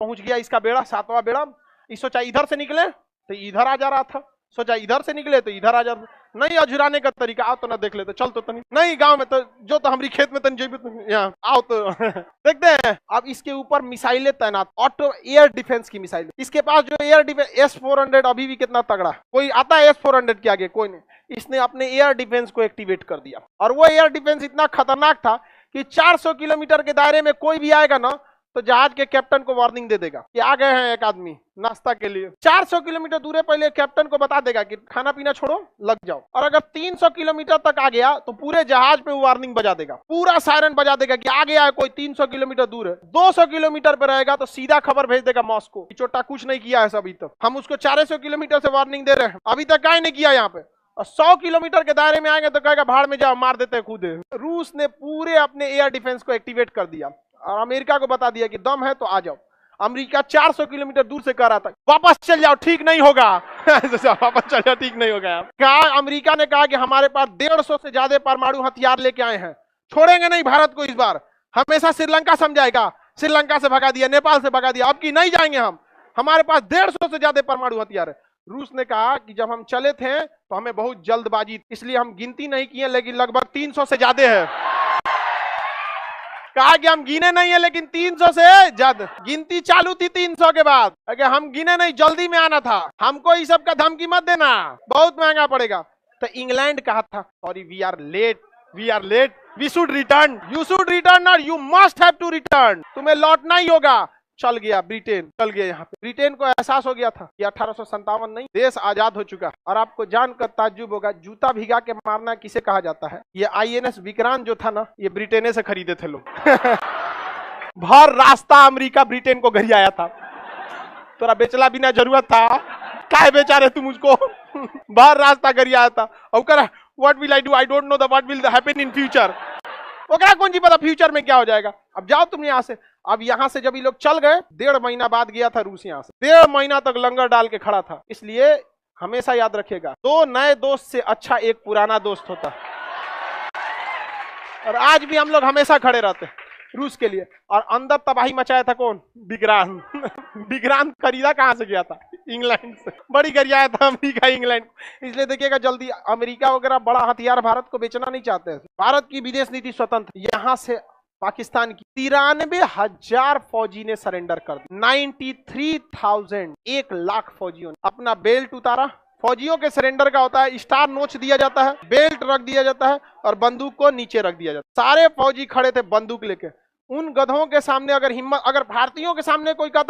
पहुंच गया इसका बेड़ा, 7वां बेड़ा। इस सोचा इधर से निकले तो इधर आ जा रहा था, सोचा इधर से निकले तो इधर आ जा रहा। नहीं अझुराने का तरीका, आओ तो ना देख लेते, चल तो तनी नहीं गांव में तो जो तो हमारी खेत में तनी जेबी यहाँ आओ तो देखते हैं। अब इसके ऊपर मिसाइलें तैनात, ऑटो एयर डिफेंस की मिसाइल। इसके पास जो एयर डिफेंस S-400 अभी भी कितना तगड़ा, कोई आता है S-400 के आगे? कोई नहीं। इसने अपने एयर डिफेंस को एक्टिवेट कर दिया और वो एयर डिफेंस इतना खतरनाक था कि 400 किलोमीटर के दायरे में कोई भी आएगा ना तो जहाज के कैप्टन को वार्निंग दे देगा कि आ गए हैं एक आदमी नाश्ता के लिए। 400 किलोमीटर दूर पहले कैप्टन को बता देगा कि खाना पीना छोड़ो लग जाओ। और अगर 300 किलोमीटर तक आ गया तो पूरे जहाज पे वार्निंग बजा देगा, पूरा सायरन बजा देगा कि आ गया है कोई 300 किलोमीटर दूर है। 200 किलोमीटर पे रहेगा तो सीधा खबर भेज देगा मॉस्को, चोटा कुछ नहीं किया है अभी तक, हम उसको 400 किलोमीटर से वार्निंग दे रहे हैं, अभी तक क्या नहीं किया यहाँ पे। और 100 किलोमीटर के दायरे में आएंगे तो कहेगा भाड़ में जाओ, मार देते खुद। रूस ने पूरे अपने एयर डिफेंस को एक्टिवेट कर दिया और अमेरिका को बता दिया कि दम है तो आ जाओ। अमेरिका 400 किलोमीटर दूर से कह रहा था वापस चल जाओ ठीक नहीं होगा वापस चल जाओ ठीक नहीं होगा। कहा अमेरिका ने कहा कि हमारे पास 150 से ज्यादा परमाणु हथियार लेके आए हैं, छोड़ेंगे नहीं भारत को इस बार। हमेशा श्रीलंका समझाएगा, श्रीलंका से भगा दिया, नेपाल से भगा दिया, अब की नहीं जाएंगे हम, हमारे पास 150 से ज्यादा परमाणु हथियार है। रूस ने कहा कि जब हम चले थे तो हमें बहुत जल्दबाजी इसलिए हम गिनती नहीं किए, लेकिन लगभग 300 से ज्यादा है। कहा कि हम गिने नहीं है लेकिन 300 से ज्यादा गिनती चालू थी 300 के बाद, अगर हम गिने नहीं, जल्दी में आना था, हमको इस सब का धमकी मत देना, बहुत महंगा पड़ेगा। तो इंग्लैंड कहा था sorry we are late, we should return, you should return और you must have to return, तुम्हें लौटना ही होगा। चल गया ब्रिटेन, चल गया यहाँ पे। ब्रिटेन को एहसास हो गया था कि 1857 नहीं, देश आजाद हो चुका। और आपको जानकर ताज्जुब होगा जूता भिगा के मारना किसे कहा जाता है? ये INS विक्रांत जो था ना, ये ब्रिटेन से खरीदे थे लोग भर रास्ता अमेरिका ब्रिटेन को घर आया था, तोरा बेचला बिना जरूरत था, काय बेचा रहे तुम उसको भर रास्ता घर आया था। और कह what will I do, I don't know the what will happen in future, ओकरा कौन जी पता फ्यूचर में क्या हो जाएगा। अब जाओ तुम यहाँ से। अब यहाँ से जब ये लोग चल गए, 1.5 महीना बाद गया था रूस यहाँ से, 1.5 महीना तक लंगर डाल के खड़ा था। इसलिए हमेशा याद रखिएगा 2 नए दोस्त से अच्छा एक पुराना दोस्त होता है। और आज भी हम लोग हमेशा खड़े रहते हैं रूस के लिए। और अंदर तबाही मचाया था कौन? विक्रांत विक्रांत खरीदा कहाँ से गया था? इंग्लैंड से। बड़ी गरियाया था अमेरिका इंग्लैंड। इसलिए देखिएगा जल्दी अमेरिका वगैरह बड़ा हथियार भारत को बेचना नहीं चाहते हैं। भारत की विदेश नीति स्वतंत्र। यहाँ से पाकिस्तान की 93,000 फौजी ने सरेंडर कर दिया। 93,000, 1 लाख फौजियों ने अपना बेल्ट उतारा। फौजियों के सरेंडर का होता है स्टार नोच दिया जाता है, बेल्ट रख दिया जाता है और बंदूक को नीचे रख दिया जाता है। सारे फौजी खड़े थे बंदूक लेके। उन गधों के सामने अगर भारतीयों के सामने कोई कहता